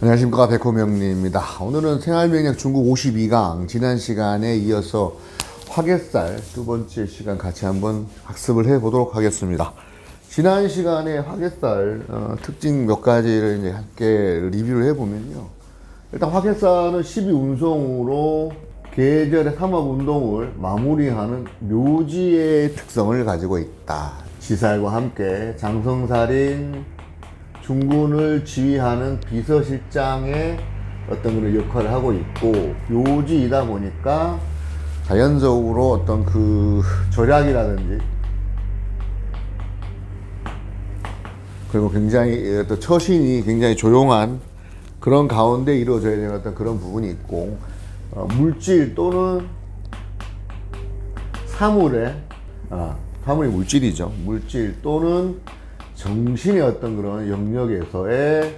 안녕하십니까, 백호명리입니다. 오늘은 생활명령 중국 52강 지난 시간에 이어서 화개살 두 번째 시간 같이 한번 학습을 해보도록 하겠습니다. 지난 시간에 화개살 특징 몇 가지를 이제 함께 리뷰를 해보면요. 일단 화개살은 12운송으로 계절의 삼업운동을 마무리하는 묘지의 특성을 가지고 있다. 지살과 함께 장성살인 중군을 지휘하는 비서실장의 어떤 그런 역할을 하고 있고, 묘지이다 보니까 자연적으로 어떤 그 절약이라든지, 그리고 굉장히 어떤 처신이 굉장히 조용한 그런 가운데 이루어져야 되는 어떤 그런 부분이 있고, 물질 또는 사물의, 사물이 물질이죠. 물질 또는 정신의 어떤 그런 영역에서의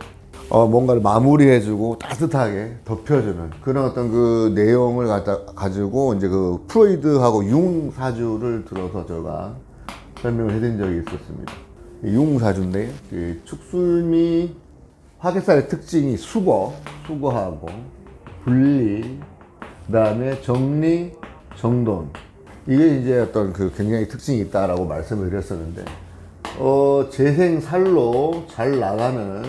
뭔가를 마무리해주고 따뜻하게 덮여주는 그런 어떤 그 내용을 가지고 이제 그 프로이드하고 융 사주를 들어서 제가 설명을 해드린 적이 있었습니다. 융 사주인데 축술미 화개살의 특징이 수거하고 분리, 그 다음에 정리, 정돈, 이게 이제 어떤 그 굉장히 특징이 있다라고 말씀을 드렸었는데, 재생살로 잘 나가는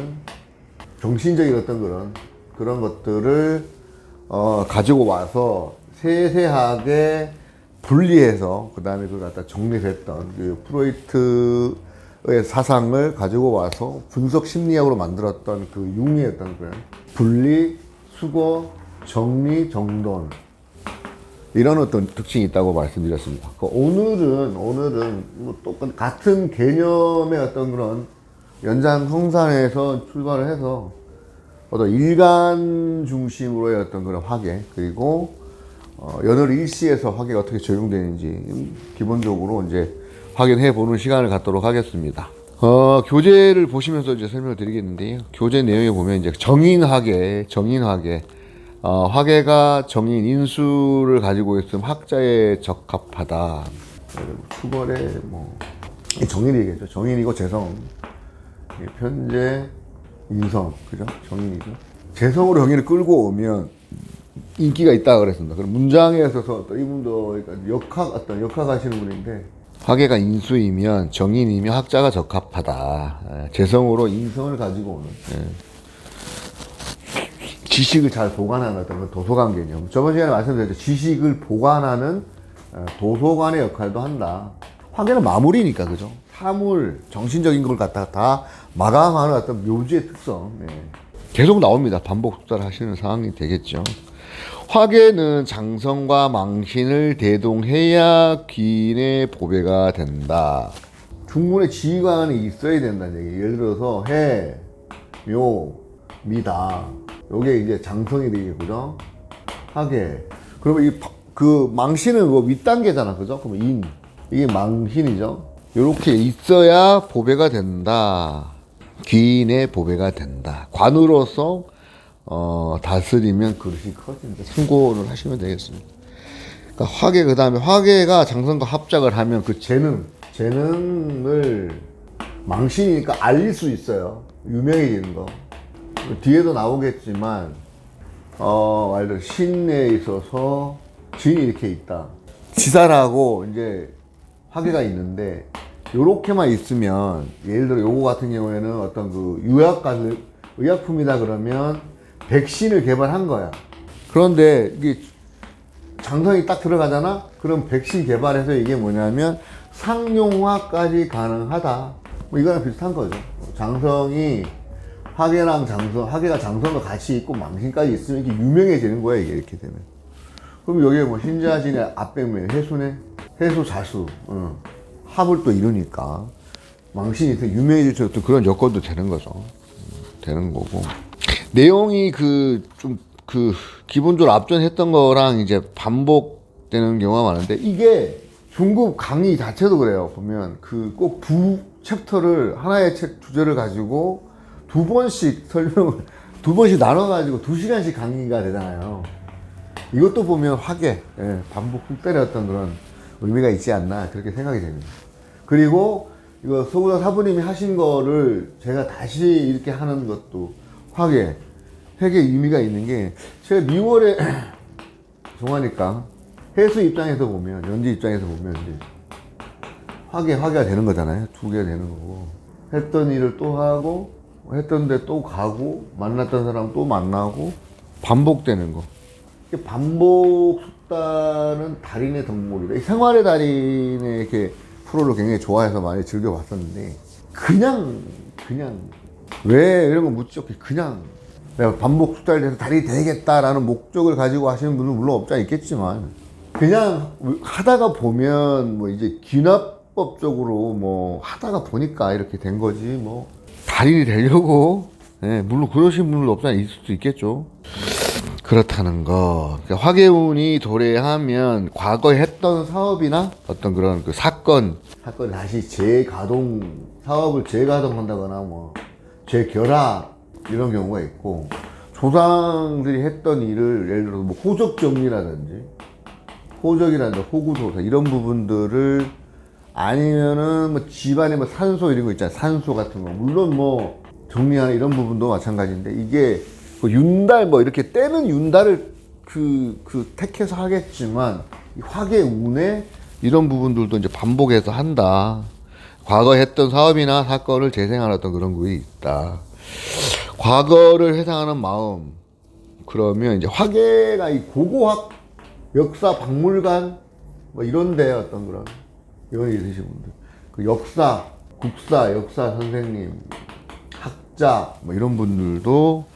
정신적인 어떤 그런 것들을 가지고 와서 세세하게 분리해서 그 다음에 그걸 갖다 정리했던 그 프로이트의 사상을 가지고 와서 분석 심리학으로 만들었던 그 융의 어떤 그런 분리, 수거, 정리, 정돈, 이런 어떤 특징이 있다고 말씀드렸습니다. 오늘은 뭐 같은 개념의 어떤 그런 연장성상에서 출발을 해서 어떤 일간 중심으로의 어떤 그런 화계, 그리고 연월 일시에서 화계가 어떻게 적용되는지 기본적으로 이제 확인해 보는 시간을 갖도록 하겠습니다. 교재를 보시면서 이제 설명을 드리겠는데요. 교재 내용에 보면 이제 정인화계, 화계가 정인, 인수를 가지고 있으면 학자에 적합하다. 수거래, 정인이 얘기죠. 정인이고 재성. 편재, 인성. 그죠? 정인이죠. 재성으로 정인을 끌고 오면 인기가 있다 그랬습니다. 그럼 문장에 있어서 이분도 어떤 역학 하시는 분인데, 화계가 인수이면 정인이면 학자가 적합하다. 재성으로 인성을 가지고 오는. 지식을 잘 보관하는 어떤 도서관 개념. 저번 시간에 말씀드렸죠. 지식을 보관하는 도서관의 역할도 한다. 화계는 마무리니까, 그죠? 사물, 정신적인 걸 갖다가 다 마감하는 어떤 묘지의 특성. 계속 나옵니다. 반복 숙달을 하시는 상황이 되겠죠. 화계는 장성과 망신을 대동해야 귀인의 보배가 된다. 중문에 지휘관이 있어야 된다는 얘기. 예를 들어서 해, 묘, 미다. 요게 이제 장성이 되겠고요. 화계. 그러면 그 망신은 뭐 윗단계잖아. 그죠? 그럼 인. 이게 망신이죠. 요렇게 있어야 보배가 된다. 귀인의 보배가 된다. 관으로서, 다스리면 그릇이 커진다. 참고를 하시면 되겠습니다. 그러니까 화계, 그 다음에 화계가 장성과 합작을 하면 그 재능을 망신이니까 알릴 수 있어요. 유명해지는 거. 뒤에도 나오겠지만, 말대로 신에 있어서 진이 이렇게 있다. 지살하고 이제 화계가 있는데, 요렇게만 있으면, 예를 들어 요거 같은 경우에는 어떤 그 의약품이다 그러면 백신을 개발한 거야. 그런데 이게 장성이 딱 들어가잖아? 그럼 백신 개발해서 이게 뭐냐면 상용화까지 가능하다. 뭐 이거랑 비슷한 거죠. 장성이 화계가 장성과 같이 있고 망신까지 있으면 이게 유명해지는 거야, 이게 이렇게 되면. 그럼 여기에 뭐 신자진의 앞백면, 해수 자수, 합을 또 이루니까 망신이 더 유명해질 수 있는 그런 여건도 되는 거죠. 되는 거고. 내용이 기본적으로 앞전했던 거랑 이제 반복되는 경우가 많은데, 이게 중국 강의 자체도 그래요. 보면 꼭 두 챕터를, 하나의 책 주제를 가지고 두 번씩 나눠가지고 2시간씩 강의가 되잖아요. 이것도 보면 화계, 반복 숙달의 어떤 그런 의미가 있지 않나, 그렇게 생각이 됩니다. 그리고 이거 서구다 사부님이 하신 거를 제가 다시 이렇게 하는 것도 화계, 되게 의미가 있는 게, 제가 미월에 정하니까 해수 입장에서 보면, 연지 입장에서 보면 이제 화계가 되는 거잖아요. 두 개가 되는 거고, 했던 일을 또 하고, 했던 데 또 가고, 만났던 사람 또 만나고, 반복되는 거. 반복 숙달은 달인의 덕목이다. 생활의 달인의 이렇게 프로를 굉장히 좋아해서 많이 즐겨봤었는데, 그냥 왜 이런 거 묻지 않게 그냥 내가 반복 숙달돼서 달인이 되겠다라는 목적을 가지고 하시는 분은 물론 없지 않아 있겠지만, 그냥 하다가 보면 뭐 이제 귀납법적으로 뭐 하다가 보니까 이렇게 된 거지, 뭐 달인이 되려고, 예, 물론 그러신 분들도 없지 않아 있을 수도 있겠죠. 그렇다는 거. 그러니까 화계운이 도래하면 과거에 했던 사업이나 어떤 그런 그 사건을 다시 사업을 재가동한다거나 뭐 재결합 이런 경우가 있고, 조상들이 했던 일을 예를 들어서 뭐 호적 정리라든지 호구조사 이런 부분들을, 아니면은 뭐 집안에 뭐 산소 이런 거 있잖아요. 산소 같은 거. 물론 뭐 정리하는 이런 부분도 마찬가지인데, 이게 그 윤달 뭐 이렇게 때는 윤달을 택해서 하겠지만, 이 화계운에 이런 부분들도 이제 반복해서 한다. 과거에 했던 사업이나 사건을 재생하는 어떤 그런 것이 있다. 과거를 회상하는 마음. 그러면 이제 화계가 이 고고학, 역사 박물관 뭐 이런데 어떤 그런 이런 있으신 분들, 그 국사 역사 선생님, 학자 뭐 이런 분들도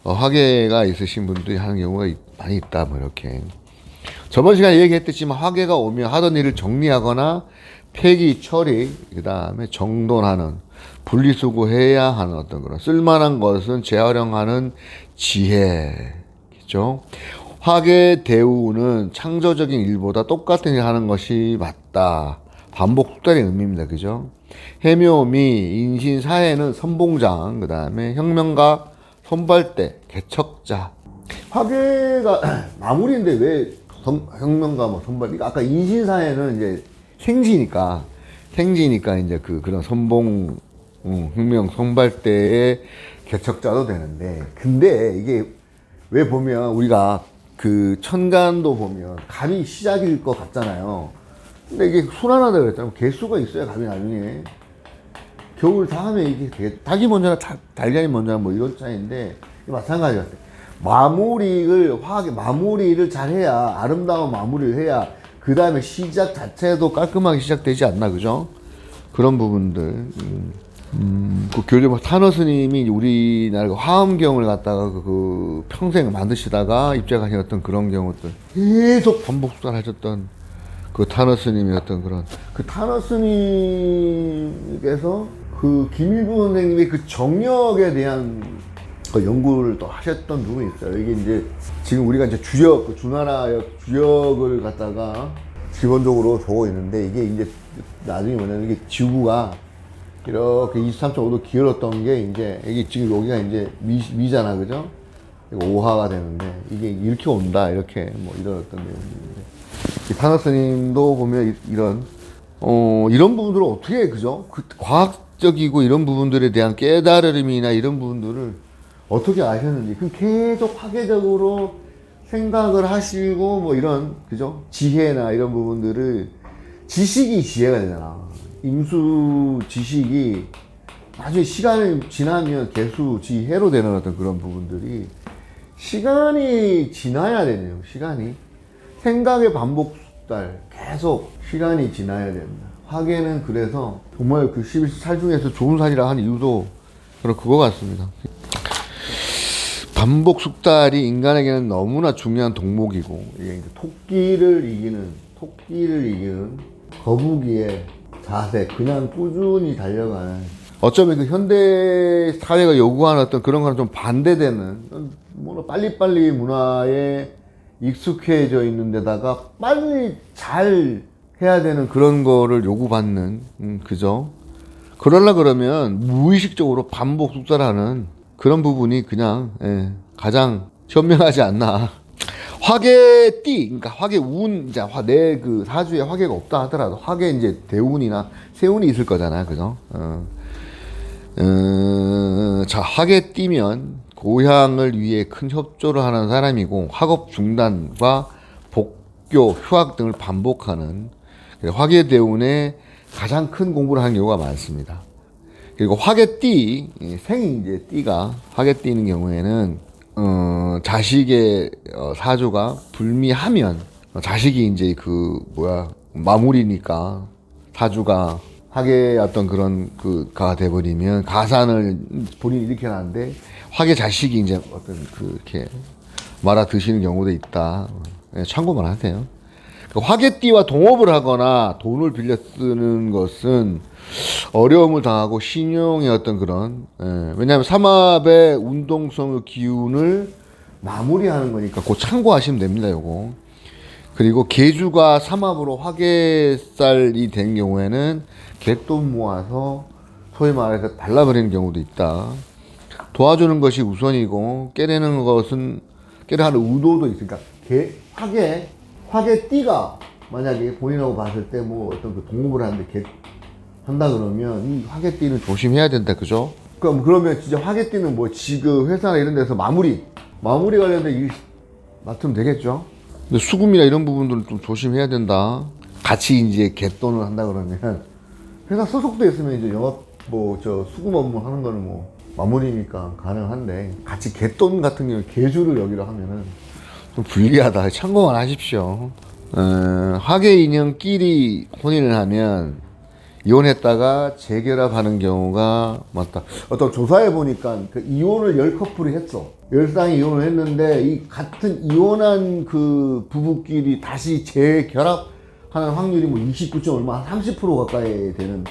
화계가 있으신 분들이 하는 경우가 많이 있다. 뭐 이렇게 저번 시간에 얘기했듯지만, 화계가 오면 하던 일을 정리하거나 폐기 처리, 그 다음에 정돈하는, 분리수거해야 하는 어떤 그런 쓸만한 것은 재활용하는 지혜겠죠. 화계 대우는 창조적인 일보다 똑같은 일 하는 것이 맞다. 반복 숙달의 의미입니다. 그죠? 해묘미, 인신, 사해는 선봉장, 그 다음에 혁명가, 손발대, 개척자. 화계가 마무리인데 왜 혁명가, 뭐 손발, 아까 인신사해는 이제 생지니까 이제 그런 선봉, 혁명, 손발대의 개척자도 되는데, 근데 이게 왜 보면 우리가 그 천간도 보면 갑이 시작일 것 같잖아요. 근데 이게 순환하다 그랬잖아요. 개수가 있어야 갑이 나중에 겨울 다음에 이게 되게, 닭이 먼저나 달걀이 먼저나 뭐 이런 차이인데, 마찬가지 같아. 마무리를 잘 해야, 아름다운 마무리를 해야 그 다음에 시작 자체도 깔끔하게 시작되지 않나, 그죠? 그런 부분들. 그 교주 탄어 스님이 우리나라 화엄경을 갖다가 평생 만드시다가 입장하신 어떤 그런 경우들 계속 반복 숙달하셨던 그 탄어 스님의 어떤 그런, 그 탄어 스님께서 그 김일부 선생님의 그 정력에 대한 그 연구를 또 하셨던 부분이 있어요. 이게 이제 지금 우리가 이제 주역, 주나라역 주역을 갖다가 기본적으로 보고 있는데, 이게 이제 나중에 뭐냐면, 이게 지구가 이렇게 23.5도 기울었던 게 이제, 이게 지금 여기가 이제 미잖아, 그죠? 이거 오화가 되는데, 이게 이렇게 온다, 이렇게 뭐 이런 어떤 내용인데, 탄어 스님도 보면 이런 부분들을 어떻게, 그죠? 그 과학적이고 이런 부분들에 대한 깨달음이나 이런 부분들을 어떻게 아셨는지, 그 계속 화계적으로 생각을 하시고 뭐 이런, 그죠? 지혜나 이런 부분들을, 지식이 지혜가 되잖아. 임수 지식이 나중에 시간이 지나면 개수 지혜로 되는 어떤 그런 부분들이 시간이 지나야 되네요. 시간이. 생각의 반복 숙달, 계속 시간이 지나야 됩니다. 화계는 그래서 정말 그 11살 중에서 좋은 살이라 한 이유도 그거 같습니다. 반복 숙달이 인간에게는 너무나 중요한 덕목이고, 이게 이제 토끼를 이기는 거북이의 자세, 그냥 꾸준히 달려가는, 어쩌면 그 현대 사회가 요구하는 어떤 그런 거랑 좀 반대되는, 뭐 빨리빨리 문화에 익숙해져 있는 데다가 빨리 잘 해야 되는 그런 거를 요구받는, 그죠? 그러려 그러면 무의식적으로 반복 숙달하는 그런 부분이 그냥, 가장 현명하지 않나. 화계띠, 그러니까 화계운, 이제 내 그 사주에 화계가 없다 하더라도 화계 이제 대운이나 세운이 있을 거잖아, 그죠? 자, 화계띠면 고향을 위해 큰 협조를 하는 사람이고 학업 중단과 복교, 휴학 등을 반복하는 화계대운에 가장 큰 공부를 하는 경우가 많습니다. 그리고 화계띠, 생이 이제 띠가 화계띠인 경우에는 자식의 사주가 불미하면 자식이 이제 마무리니까 사주가 화계 어떤 그런 가 돼버리면 가산을 본인이 일으켜놨는데 화계 자식이 이제 어떤 이렇게 말아 드시는 경우도 있다. 참고만 하세요. 화계띠와 동업을 하거나 돈을 빌려 쓰는 것은 어려움을 당하고 신용의 어떤 그런 왜냐하면 삼합의 운동성의 기운을 마무리하는 거니까 그 참고하시면 됩니다. 요거. 그리고 계주가 삼합으로 화계살이 된 경우에는 갯돈 모아서 소위 말해서 발라버리는 경우도 있다. 도와주는 것이 우선이고 깨내는 것은 깨려하는 의도도 있으니까 화계띠가 만약에 본인하고 봤을 때 뭐 어떤 동업을 하는데 한다 그러면 이 화계띠는 조심해야 된다, 그죠? 그러면 진짜 화계띠는 뭐 지금 회사나 이런 데서 마무리 관련된 일 맡으면 되겠죠? 근데 수금이나 이런 부분들은 좀 조심해야 된다. 같이 이제 갯돈을 한다 그러면 회사 소속돼 있으면 이제 영업 수금 업무 하는 거는 뭐 마무리니까 가능한데 같이 갯돈 같은 경우 계주를 여기로 하면은 좀 불리하다. 참고만 하십시오. 화계 인연끼리 혼인을 하면 이혼했다가 재결합하는 경우가 많다. 어떤 조사해 보니까 이혼을 10커플이 했어. 10쌍이 이혼을 했는데 이 같은 이혼한 부부끼리 다시 재결합하는 확률이 뭐 29. 얼마 30% 가까이 되는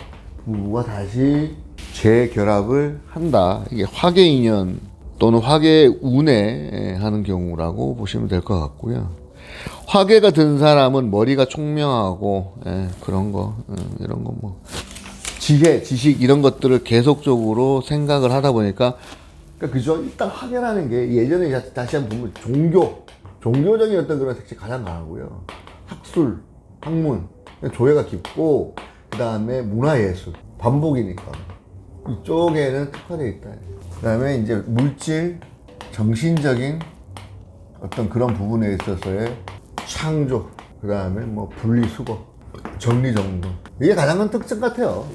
부부가 다시 재결합을 한다. 이게 화계 인연 또는 화계 운에 하는 경우라고 보시면 될 것 같고요. 화계가 든 사람은 머리가 총명하고 그런 거 이런 거 뭐 지식 이런 것들을 계속적으로 생각을 하다 보니까 그죠? 일단 화계라는 게 예전에 다시 한번 보면 종교적인 어떤 그런 색채가 가장 강하고요. 학술, 학문, 조예가 깊고 그 다음에 문화예술, 반복이니까 이쪽에는 특화되어 있다. 그 다음에 이제 물질, 정신적인 어떤 그런 부분에 있어서의 창조, 그 다음에 뭐 분리수거, 정리정돈. 이게 가장 큰 특징 같아요.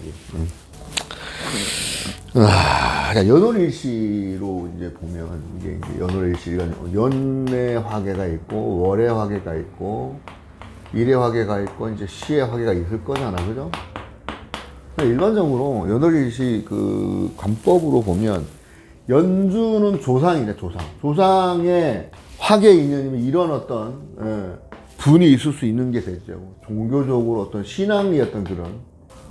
연월일시로 이제 보면 이게 이제 연월일시가 연의 화계가 있고 월의 화계가 있고 일의 화계가 있고 이제 시의 화계가 있을 거잖아, 그죠? 일반적으로 연월일시 관법으로 보면 연주는 조상이네, 조상의 화계 인연이면 이런 어떤 분이 있을 수 있는 게 되죠. 종교적으로 어떤 신앙의 어떤 그런.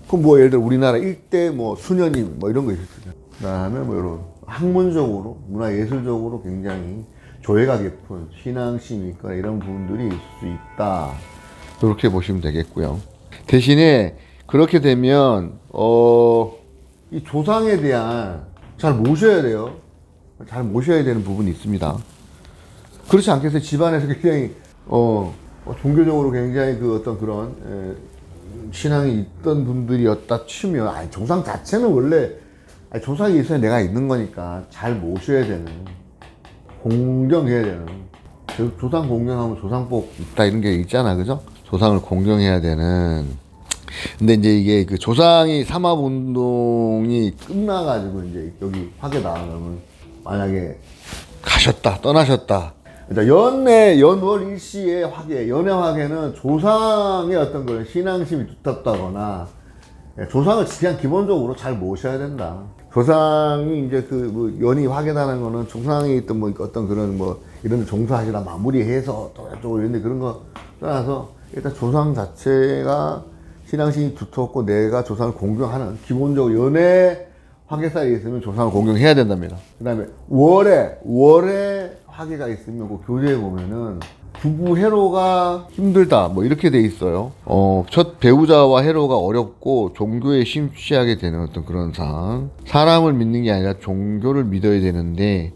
그럼 뭐 예를 들어 우리나라 일대 뭐 수녀님 뭐 이런 거 있을 수 있죠. 그 다음에 뭐 이런 학문적으로 문화예술적으로 굉장히 조예가 깊은 신앙심이 있거나 이런 부분들이 있을 수 있다. 그렇게 보시면 되겠고요. 대신에 그렇게 되면 이 조상에 대한 잘 모셔야 돼요. 잘 모셔야 되는 부분이 있습니다. 그렇지 않겠어요? 집안에서 굉장히 종교적으로 굉장히 어떤 그런 신앙이 있던 분들이었다 치면 조상 자체는 원래 조상이 있어야 내가 있는 거니까 잘 모셔야 되는, 공경해야 되는. 조상 공경하면 조상복 있다 이런 게 있잖아, 그죠? 조상을 공경해야 되는. 근데 이제 이게 조상이 삼합운동이 끝나가지고 이제 여기 화계 나가면 만약에 떠나셨다. 연월 일시의 화계, 연의 화계는 조상의 어떤 그런 신앙심이 두텁다거나 조상을 그냥 기본적으로 잘 모셔야 된다. 조상이 이제 연이 화계다는 거는 조상이 있던 뭐 어떤 그런 뭐 이런 데 종사하시다 마무리해서 또 이런 데 그런 거 떠나서 일단 조상 자체가 신앙심이 두텁고 내가 조상을 공경하는 기본적으로 연애 화계살이 있으면 조상을 공경해야 된답니다. 그 다음에 월에 화계가 있으면 교재에 보면은 부부 해로가 힘들다 뭐 이렇게 돼 있어요. 첫 배우자와 해로가 어렵고 종교에 심취하게 되는 어떤 그런 상황. 사람을 믿는 게 아니라 종교를 믿어야 되는데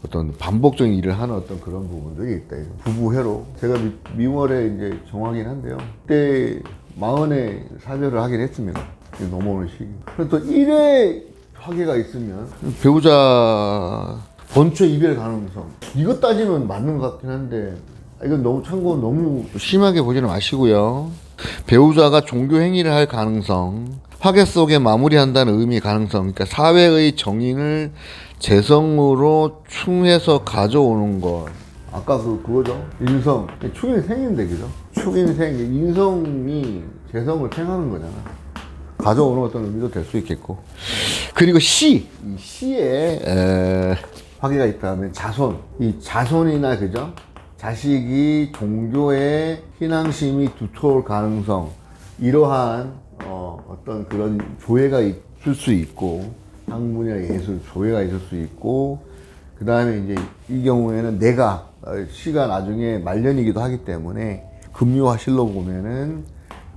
어떤 반복적인 일을 하는 어떤 그런 부분들이 있다. 부부 해로. 제가 미월에 이제 정하긴 한데요. 그때 40에 사별을 하긴 했습니다. 넘어오는 시기. 그래서 또 1회 화계가 있으면 배우자 본초 이별 가능성. 이것 따지면 맞는 것 같긴 한데, 이건 너무 참고 너무 심하게 보지는 마시고요. 배우자가 종교 행위를 할 가능성, 화계 속에 마무리한다는 의미의 가능성, 그러니까 사회의 정인을 재성으로 충해서 가져오는 것. 아까 그거죠. 인성. 축인이 생인데, 그죠? 축인이 생, 인성이 재성을 생하는 거잖아. 가져오는 어떤 의미도 될 수 있겠고. 그리고 이 시에, 화계가 있다면 자손. 이 자손이나, 그죠? 자식이 종교의 신앙심이 두터울 가능성. 이러한, 어떤 그런 조예가 있을 수 있고, 학문이나 예술 조예가 있을 수 있고, 그 다음에 이제 이 경우에는 내가 시가 나중에 말년이기도 하기 때문에 금요화실로 보면은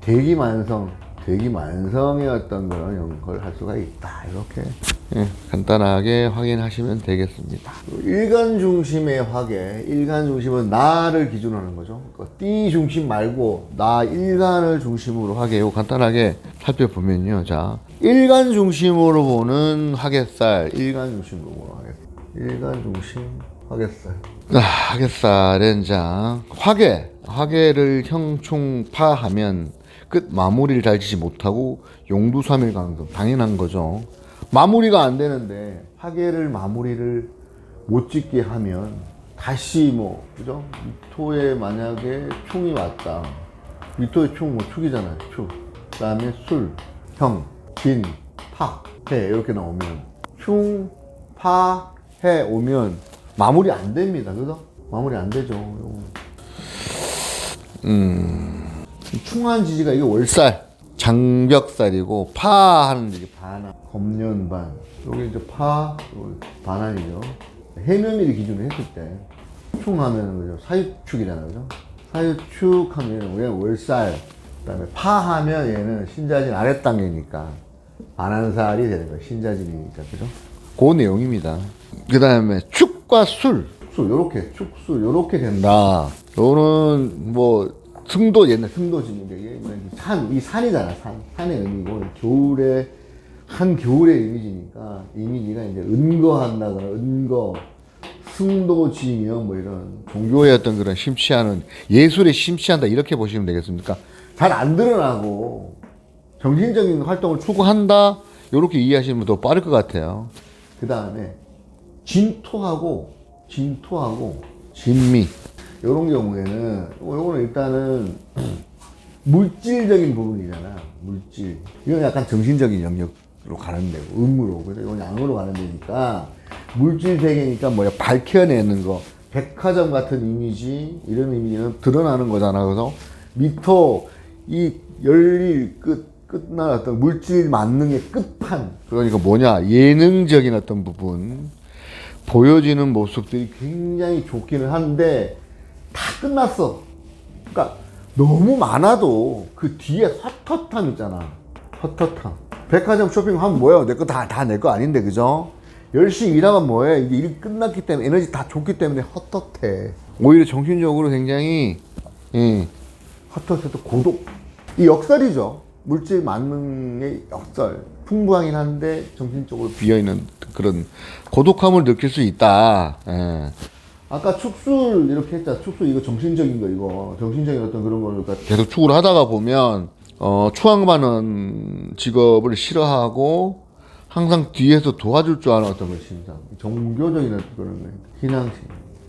대기만성의 어떤 그런 연구를 할 수가 있다. 이렇게 간단하게 확인하시면 되겠습니다. 일간 중심의 화계, 일간 중심은 나를 기준으로 하는 거죠. 띠 중심 말고 나 일간을 중심으로 화계. 이거 간단하게 살펴보면요. 자, 일간 중심으로 보는 화계살, 일간 중심으로 보는 화계살. 일간 중심 화계살. 화계살은 자 화계를 형충파하면 끝 마무리를 잘 짓지 못하고 용두삼일 가능성 당연한 거죠. 마무리가 안 되는데 화계를 마무리를 못 짓게 하면 다시 그죠? 미토에 만약에 충이 왔다. 미토의 충 축이잖아요. 축. 그다음에 술, 형, 진, 파, 해 이렇게 나오면 충, 파, 해 오면 마무리 안 됩니다. 그죠? 마무리 안 되죠. 충한 지지가 이게 월살, 장벽살이고 파하는 이게 반환, 검년반. 여기 이제 반환이죠. 해면미를 기준으로 했을 때 충하면 그죠? 사유축이잖아요. 그죠? 사유축하면 우리가 월살, 그다음에 파하면 얘는 신자진 아랫단계니까 반환살이 되는 거예요. 신자진이니까. 그죠? 그 내용입니다. 그 다음에 축과 술, 요렇게 된다. 요는 승도, 옛날 승도지인데, 이 산이잖아, 산의 의미고, 겨울의 이미지니까, 이미지가 이제 은거, 승도지며, 이런, 종교의 어떤 그런 심취하는, 예술에 심취한다, 이렇게 보시면 되겠습니까? 잘 안 드러나고, 정신적인 활동을 추구한다, 요렇게 이해하시면 더 빠를 것 같아요. 그 다음에, 진토하고, 진미. 이런 경우에는, 요거는 일단은, 물질적인 부분이잖아. 물질. 이건 약간 정신적인 영역으로 가는 데고, 음으로. 그래서 이건 양으로 가는 데니까, 물질 세계니까 밝혀내는 거. 백화점 같은 이미지, 이런 이미지는 드러나는 거잖아. 그래서, 미토, 이 열일 끝난 어떤 물질 만능의 끝판. 그러니까 예능적인 어떤 부분. 보여지는 모습들이 굉장히 좋기는 한데 다 끝났어. 그러니까 너무 많아도 그 뒤에 헛헛함 있잖아. 헛헛함. 백화점 쇼핑하면 뭐야? 내 거 다 내 거 아닌데, 그죠? 열심히 일하면 뭐해? 이게 일 끝났기 때문에 에너지 다 줬기 때문에 헛헛해. 오히려 정신적으로 굉장히 헛헛해도 고독. 이 역설이죠. 물질 만능의 역설. 풍부하긴 한데 정신적으로 비어있는 그런 고독함을 느낄 수 있다. 아까 축술 이렇게 했잖아. 축술 이거 정신적인 거, 이거 정신적인 어떤 그런 걸 계속 축을 하다가 보면 추앙받는 직업을 싫어하고 항상 뒤에서 도와줄 줄 아는 어떤 걸 심상. 종교적인 어떤 그런 거, 희망심.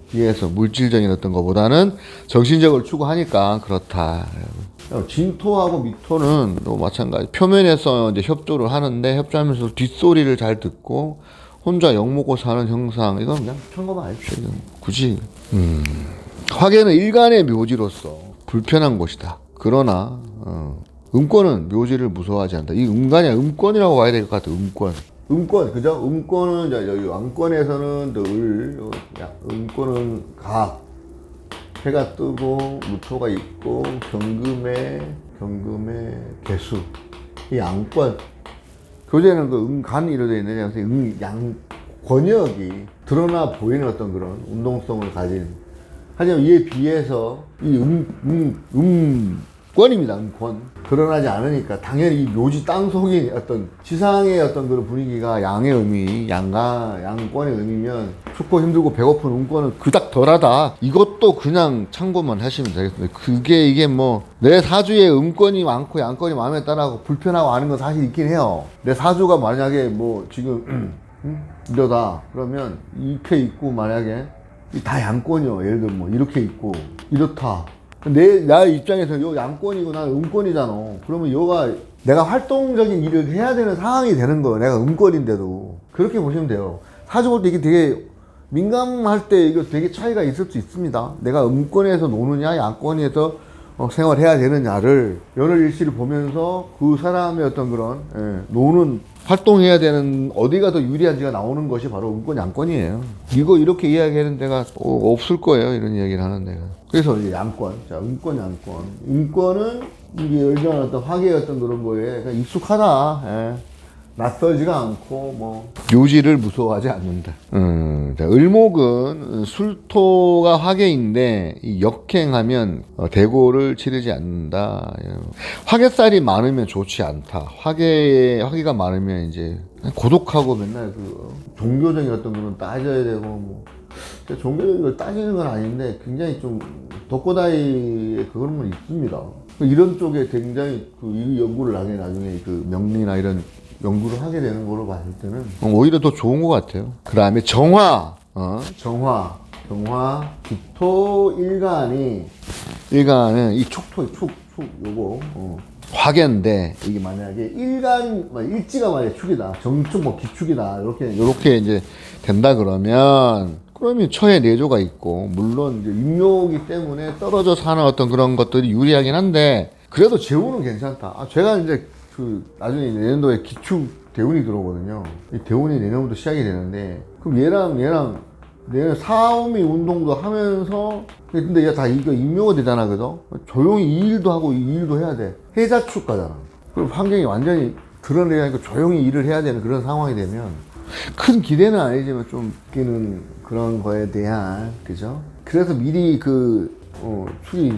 뒤에서 물질적인 어떤 것보다는 정신적으로 추구하니까 그렇다. 진토하고 미토는 또 마찬가지. 표면에서 이제 협조를 하는데 협조하면서 뒷소리를 잘 듣고 혼자 욕먹고 사는 형상. 이건 그냥 평범한 알죠. 굳이. 화계는 일간의 묘지로서 불편한 곳이다. 그러나 음권은 묘지를 무서워하지 않는다. 이 음간이 음권이라고 봐야 될 것 같아. 음권, 그죠? 음권은 여기 왕권에서는 음권은 각. 해가 뜨고 무토가 있고 경금의 개수. 이 양권. 교재는 그 음간 이루어져 있는데 양 권역이 드러나 보이는 어떤 그런 운동성을 가진. 하지만 이에 비해서 이 음권입니다. 음권. 드러나지 않으니까 당연히 이 묘지 땅속인 어떤 지상의 어떤 그런 분위기가 양의 의미, 양권의 의미면 춥고 힘들고 배고픈 음권은 그닥 덜하다. 이것도 그냥 참고만 하시면 되겠습니다. 그게 이게 뭐 내 사주에 음권이 많고 양권이 마음에 따라하고 불편하고 하는 건 사실 있긴 해요. 내 사주가 만약에 뭐 지금 이러다 그러면 이렇게 있고 만약에 다 양권이요. 예를 들면 뭐 이렇게 있고 이렇다. 나 입장에서 요 양권이고 난 음권이잖아. 그러면 요가 내가 활동적인 일을 해야 되는 상황이 되는 거예요. 내가 음권인데도. 그렇게 보시면 돼요. 사주 볼 때 이게 되게 민감할 때 이거 되게 차이가 있을 수 있습니다. 내가 음권에서 노느냐 양권에서 생활해야 되느냐를 연월일시를 보면서 그 사람의 어떤 그런 노는 활동해야 되는 어디가 더 유리한지가 나오는 것이 바로 음권 양권이에요. 이거 이렇게 이야기하는 데가 없을 거예요. 이런 이야기를 하는 데가. 그래서 이제 양권, 자 음권 양권. 음권은 이게 열정한 어떤 화계의 어떤 그런 거에 그냥 익숙하다. 낯설지가 않고 뭐 묘지를 무서워하지 않는다. 자, 을목은 술토가 화계인데 이 역행하면 대고를 치르지 않는다. 화계살이 많으면 좋지 않다. 화계가 많으면 이제 고독하고 맨날 그 종교적인 어떤 그런 따져야 되고 뭐 종교적인 걸 따지는 건 아닌데 굉장히 좀 덕고다이의 그런 건 있습니다. 이런 쪽에 굉장히 그 연구를 하게 나중에 그 명리나 이런 연구를 하게 되는 거로 봤을 때는 오히려 더 좋은 것 같아요. 그 다음에 정화, 기토, 일간은 이 촉토, 요거 화계인데 이게 만약에 일지가 만약에 축이다, 정축 뭐 기축이다, 요렇게 이제 된다 그러면 처에 내조가 있고 물론 이제 임묘이기 때문에 떨어져 사는 어떤 그런 것들이 유리하긴 한데 그래도 재우는 괜찮다. 제가 이제 나중에 내년도에 기축 대운이 들어오거든요. 이 대운이 내년부터 시작이 되는데, 그럼 얘랑 내년 사오미 운동도 하면서, 근데 얘가 다 이거 임묘가 되잖아, 그죠? 조용히 이 일도 하고 이 일도 해야 돼. 해자축 가잖아. 그럼 환경이 완전히 드러내니까 조용히 일을 해야 되는 그런 상황이 되면, 큰 기대는 아니지만 좀 웃기는 그런 거에 대한, 그죠? 그래서 미리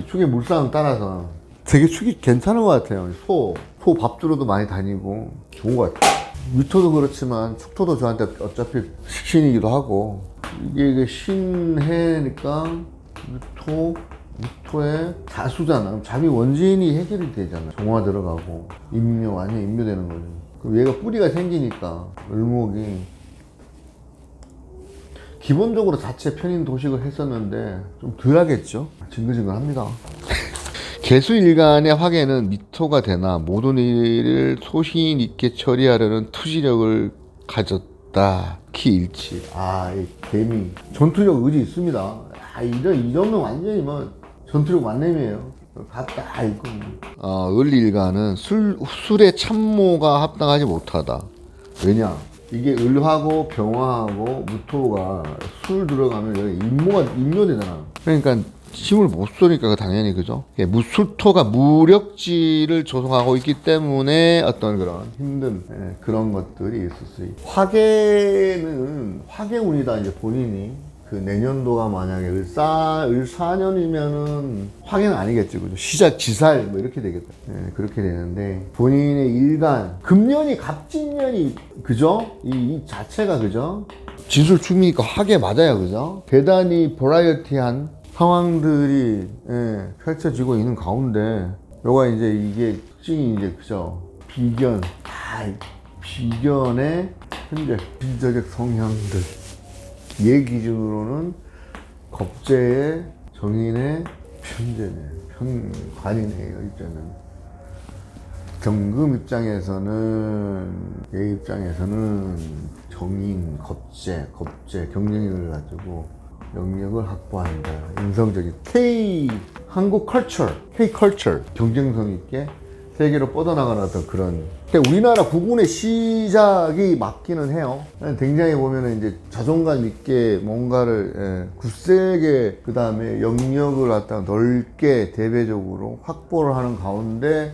축의 물상 따라서 되게 축이 괜찮은 것 같아요. 소 밥 주러도 많이 다니고 좋은 것 같아요. 유토도 그렇지만 축토도 저한테 어차피 식신이기도 하고 이게 신해니까 유토에 자수잖아. 그럼 잡이 원진이 해결이 되잖아. 정화 들어가고 완전 임묘되는 거죠. 그럼 얘가 뿌리가 생기니까 을목이 기본적으로 자체 편인 도식을 했었는데 좀 덜 하겠죠. 징글징글합니다. 개수일간의 화계는 미토가 되나 모든 일을 소신 있게 처리하려는 투지력을 가졌다. 키일치. 이 개미. 전투력 의지 있습니다. 이러면 완전히 뭐 전투력 만렙이에요. 갔다 이거. 을일간은 술의 참모가 합당하지 못하다. 왜냐? 이게 을하고 병화하고 무토가 술 들어가면 여기 임묘되잖아. 그러니까 힘을 못 쏘니까 당연히 그죠. 무술토가 무력지를 조성하고 있기 때문에 어떤 그런 힘든 그런 것들이 있을 수 있고, 화계운이다. 이제 본인이 그 내년도가 만약에 을사년이면은 화계는 아니겠죠, 그죠. 시작 지살 뭐 이렇게 되겠다. 그렇게 되는데 본인의 일간 금년이 갑진년이 그죠. 이 자체가 그죠. 진술축이니까 화계 맞아요, 그죠. 대단히 버라이어티한 상황들이 펼쳐지고 있는 가운데 요가 이제 이게 특징이 이제 그죠. 비견의 현재 비적적 성향들 얘 기준으로는 겁재의 정인의 관이네요. 입장은 경금 입장에서는 얘 입장에서는 정인, 겁재 경쟁력을 가지고 영역을 확보한다. 인성적인 한국 컬처, K-컬처 경쟁성 있게 세계로 뻗어나가는 어떤 그런. 우리나라 국군의 시작이 맞기는 해요. 굉장히 보면은 이제 자존감 있게 뭔가를 굳세게 그 다음에 영역을 갖다 넓게 대대적으로 확보를 하는 가운데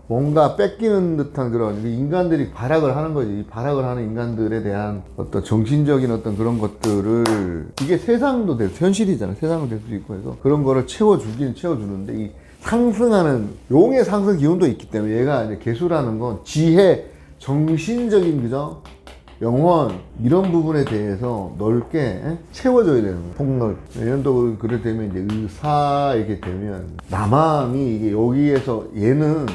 뭔가 뺏기는 듯한 그런 인간들이 발악을 하는 거지. 이 발악을 하는 인간들에 대한 어떤 정신적인 어떤 그런 것들을 이게 세상도 될 수, 현실이잖아. 세상도 될 수 있고 해서 그런 거를 채워주기는 채워주는데 이 상승하는 용의 상승 기운도 있기 때문에 얘가 이제 개수라는 건 지혜, 정신적인 그죠? 영혼 이런 부분에 대해서 넓게 채워줘야 되는 거예요. 폭넓. 내년도 그래 되면 이제 의사 이렇게 되면 남함이 이게 여기에서 얘는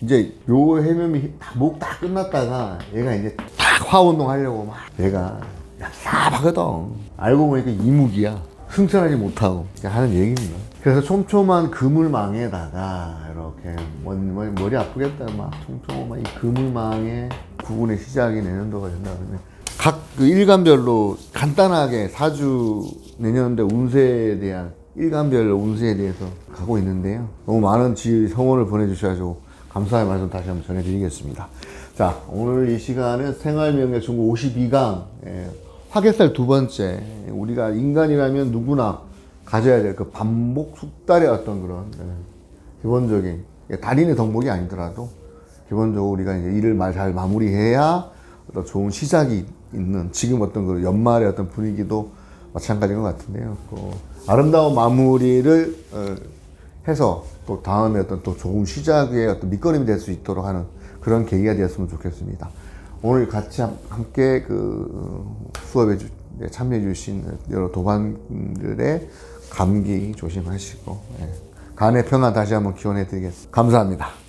이제 요 해면이 목 다 끝났다가 얘가 이제 딱 화운동 하려고 막 얘가 얍삽하거든. 알고 보니까 이무기야. 승천하지 못하고 하는 얘기입니다. 그래서 촘촘한 그물망에다가 이렇게 머리 아프겠다 막 촘촘한 이 그물망에 부분의 시작이 내년도가 된다 그러면 각 그 일간별로 간단하게 사주 내년도 운세에 대한 일간별로 운세에 대해서 가고 있는데요. 너무 많은 성원을 보내주셔가지고 감사의 말씀 다시 한번 전해드리겠습니다. 자, 오늘 이 시간은 생활명예 중국 52강 화개살 두 번째, 우리가 인간이라면 누구나 가져야 될 그 반복 숙달의 어떤 그런 기본적인 달인의 덕목이 아니더라도 기본적으로 우리가 이제 일을 잘 마무리해야 어떤 좋은 시작이 있는 지금 어떤 그 연말의 어떤 분위기도 마찬가지인 것 같은데요. 그 아름다운 마무리를 해서 또 다음에 어떤 또 좋은 시작의 어떤 밑거름이 될 수 있도록 하는 그런 계기가 되었으면 좋겠습니다. 오늘 같이 함께 그 수업에 참여해 주신 여러 도반들의 감기 조심하시고 간의 평안 다시 한번 기원해 드리겠습니다. 감사합니다.